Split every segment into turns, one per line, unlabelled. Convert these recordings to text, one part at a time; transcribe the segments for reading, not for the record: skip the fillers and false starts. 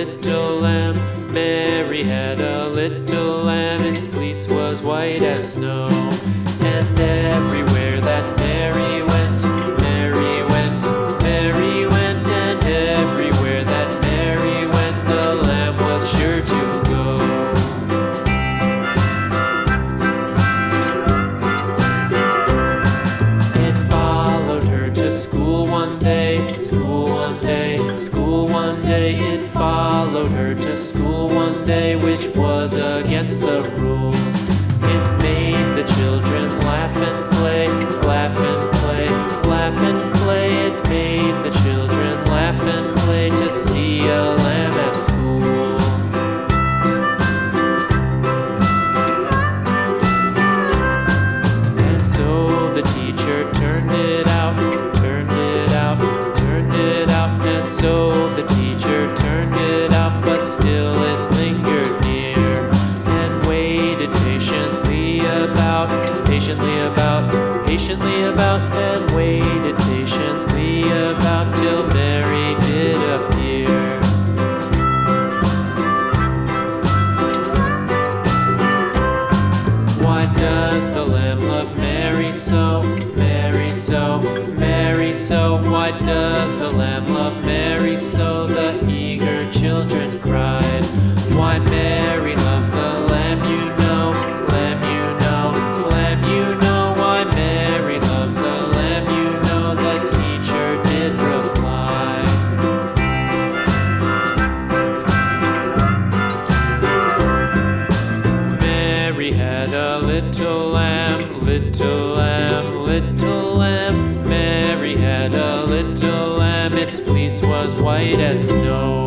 little lamb. Mary had a little lamb. Its fleece was white as snow. And everywhere that Mary went, Mary went, Mary went. And everywhere that Mary went, the lamb was sure to go. It followed her to school one day, school one day, school one day. It followed her to school one day, which was against the rules. It made the children laugh and play, laugh and play, laugh and play. It made the children laugh and play to see a lamb at school. And so the teacher turned it out, turned it out, turned it out. And so the teacher turned it out, but still it lingered near and waited patiently about, patiently about, and waited patiently about till Mary did appear. Why does the lamb love Mary so, Mary so, Mary so? Why does the lamb love Mary so? The eager children cried. Why Mary loves the lamb, you know, lamb, you know, lamb, you know. Why Mary loves the lamb, you know, the teacher did reply. Mary had a little lamb, little lamb, little lamb. Mary had a little lamb. Its fleece was white as snow.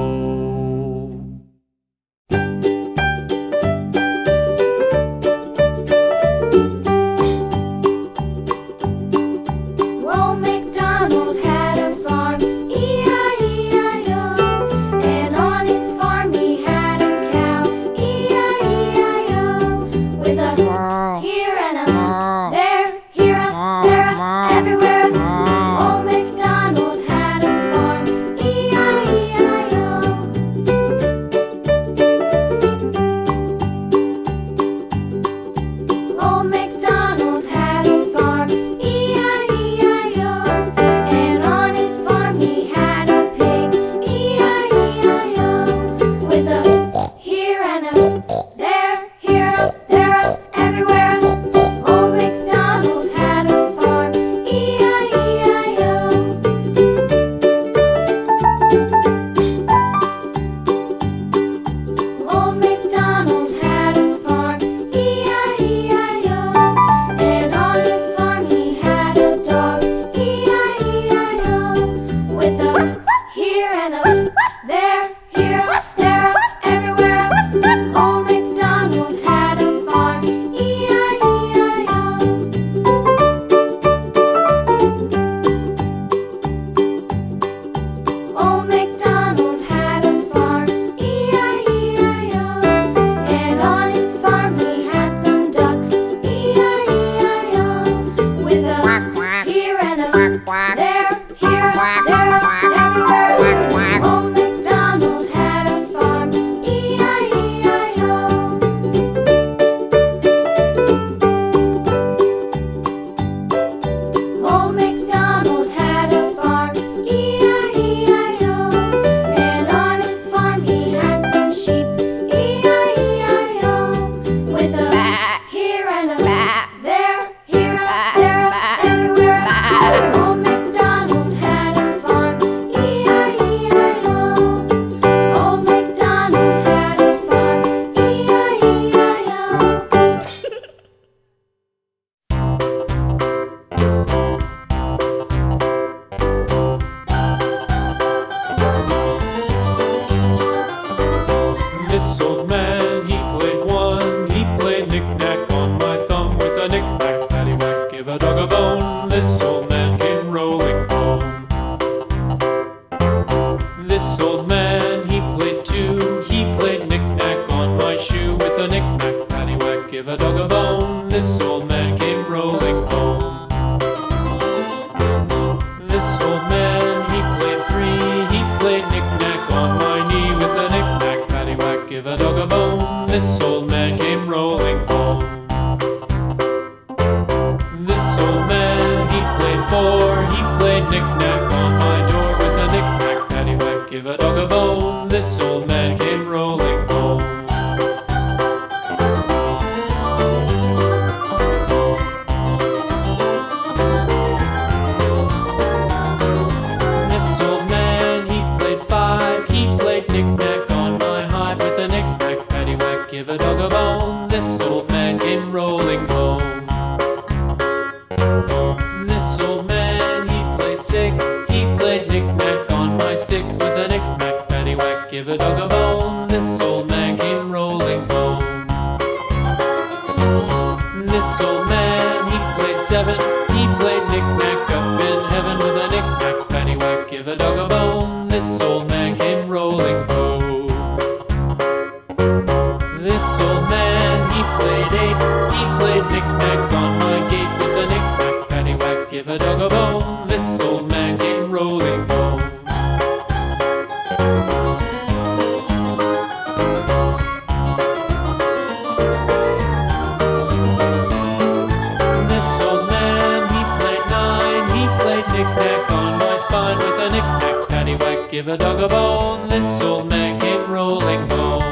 This old man, he played three. He played knick-knack on my knee with a knick
a dog a bone. This old man came rolling home. This old man, he played four. He played knick-knack on my door with a knick-knack, paddywhack, give a dog a bone. This old man came rolling home. This old man, he played five. He played knick-knack on my hive with a knick-knack, paddywhack, give a dog a bone. This old man came rolling home. This old man, he played six. He played knick-knack on my sticks with a knick-knack, paddywhack, give a dog a bone. This old man came rolling home. This old man, he played seven. He played knick-knack up in heaven with a knick-knack, paddywhack, give a dog a bone. This old man came rolling home. This old man, he played eight. He played knick-knack on my gate with a knick-knack, paddywhack, give a dog a bone. This old man came rolling home. This old man, he played nine. He played knick-knack on my spine with a knick-knack, paddywhack, give a dog a bone. This old man came rolling home.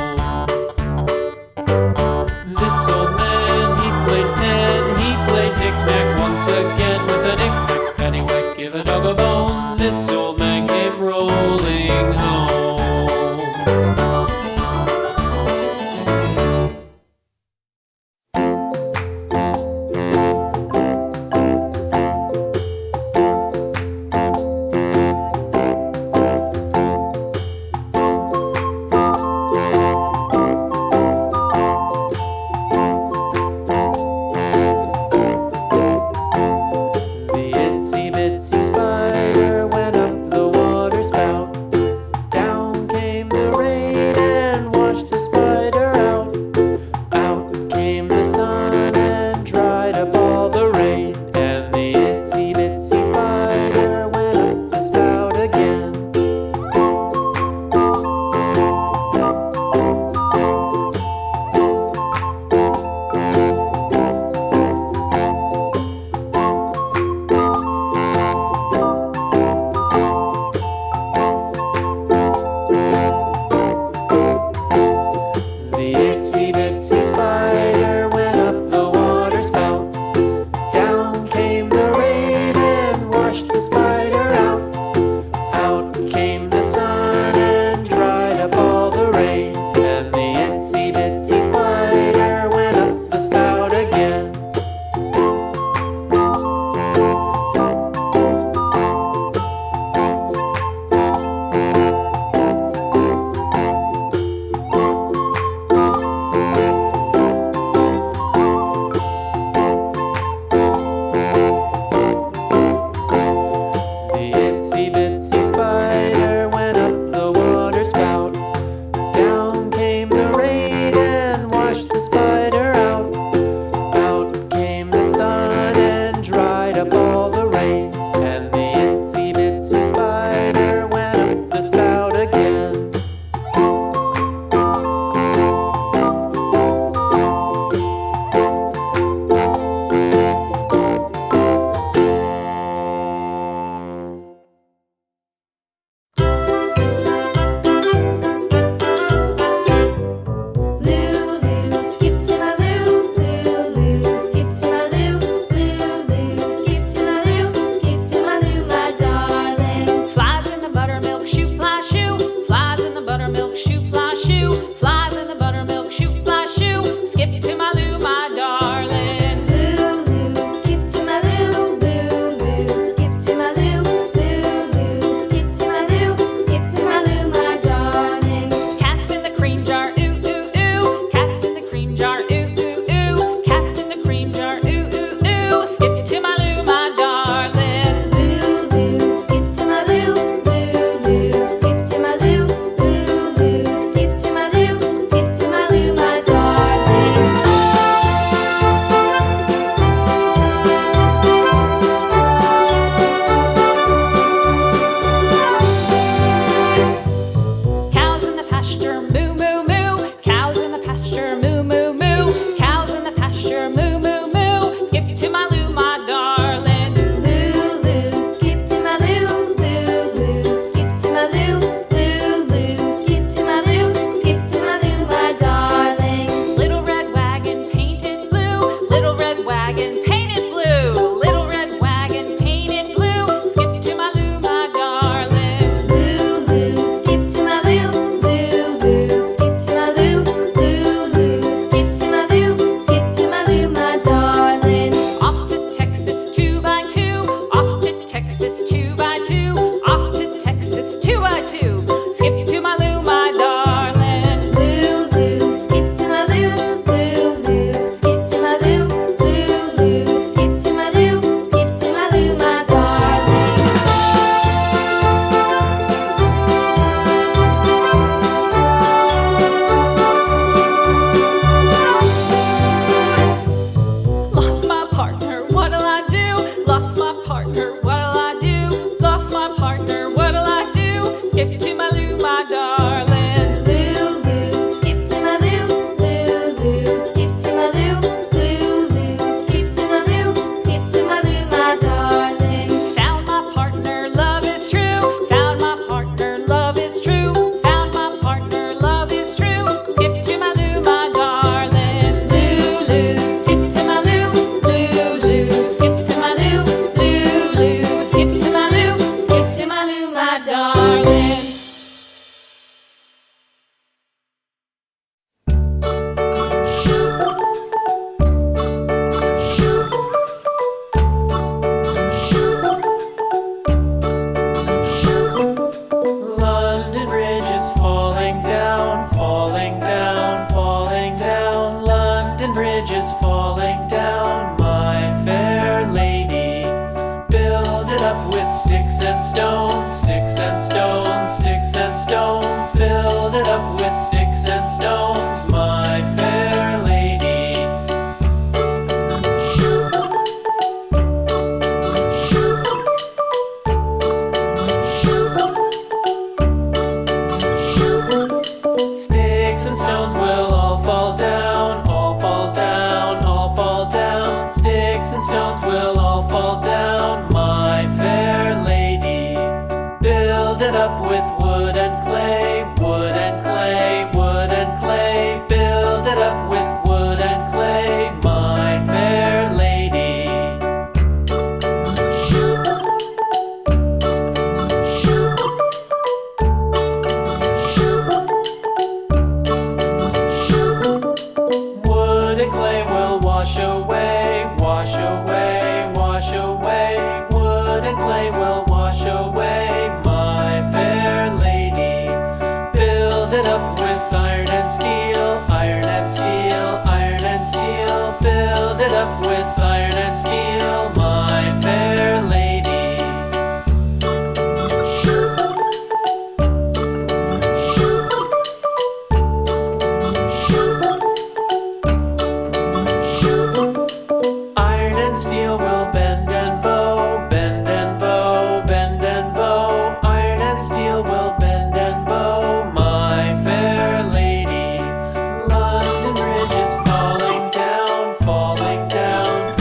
This old man, he played ten. He played knick-knack once again with a knick-knack, paddywhack, give a dog a bone. This old man came rolling home. falling down, my fair lady. Build it up with sticks and stones, sticks and stones, sticks and stones. Build it up with sticks and stones, my fair lady. Sticks and stones will all fall down, all fall down, all fall down. Sticks and stones will all fall down, my fair lady. Build it up with wood and clay, wood and clay, wood and clay. Build it up with wood and clay, my fair lady. Wood and clay will wash away, wash away, wash away. Wood and clay will wash away, my fair lady. Build it up with iron and steel, iron and steel, iron and steel. Build it up with iron and steel, my fair lady. Iron and steel will bend and bow, bend and bow, bend and bow. Iron and steel will bend and bow, my fair lady. London Bridge is falling down, falling down,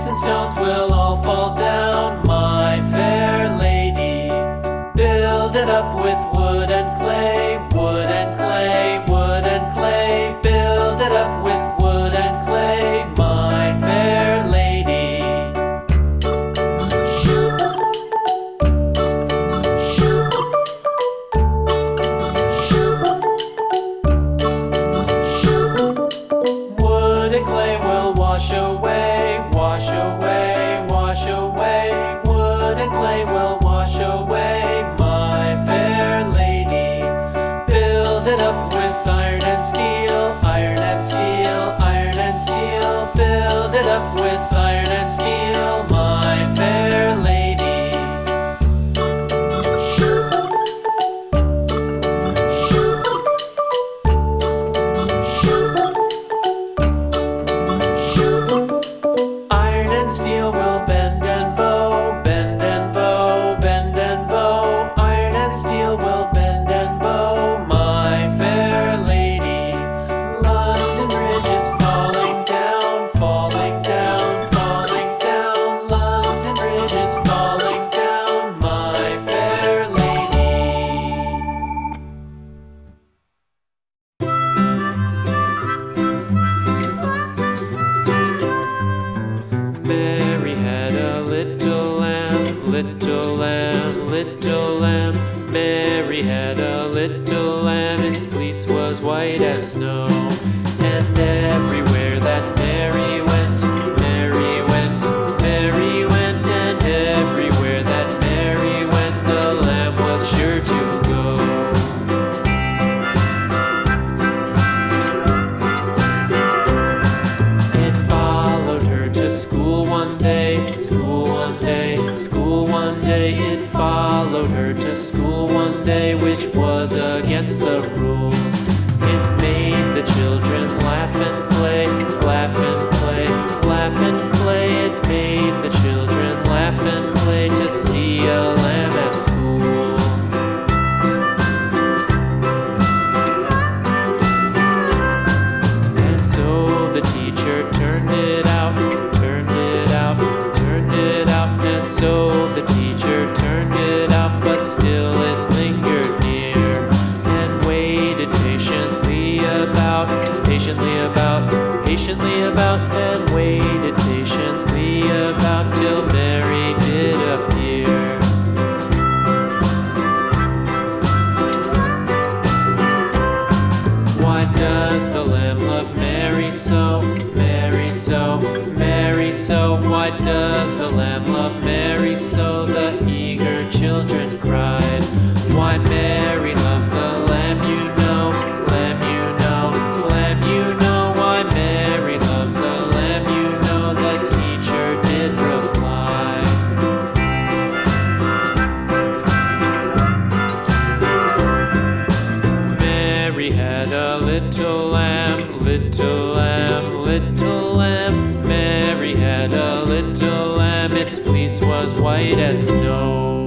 Sticks and stones will all fall down, my fair lady. Build it up with wood and clay, wood and clay, wood and clay. Build it up with wood and clay, my fair lady. Wood and clay will wash away, wash away, wash away. Wood and clay will wash away, my fair lady. Build it up with iron and steel, iron and steel, iron and steel. Build it up with iron and steel, my fair lady. Iron and steel will bend and bow, bend and bow, bend and bow. Iron and steel will bend and bow, my fair lady. London Bridge is falling down, falling down, falling down. London Bridge is falling down, my fair lady. Mary had a little lamb, little lamb, little lamb. Mary had a little lamb, its fleece was white as snow. And everywhere that Mary went, Mary went, Mary went. And everywhere that Mary went, the lamb was sure to go. It followed her to school one day, school one day, school one day. It followed her to school one day, which was against the rules. It made the children laugh and play, laugh and play, laugh and play. It made the children laugh and play to see a lamb at school. And so the teacher turned it out, turned it out, turned it out. And so the teacher turned it out, but still it lingered near and waited patiently about, patiently about, patiently about, and waited patiently about till Mary did appear. Why does the lamb love Mary so, Mary so, Mary so? Why does the lamb love Mary so? The eager children cried. Why Mary loves the lamb, you know, lamb, you know, lamb, you know. Why Mary loves the lamb, you know, the teacher did reply. Mary had a little lamb, little lamb, little lamb. Mary had a little lamb, its fleece was white as snow.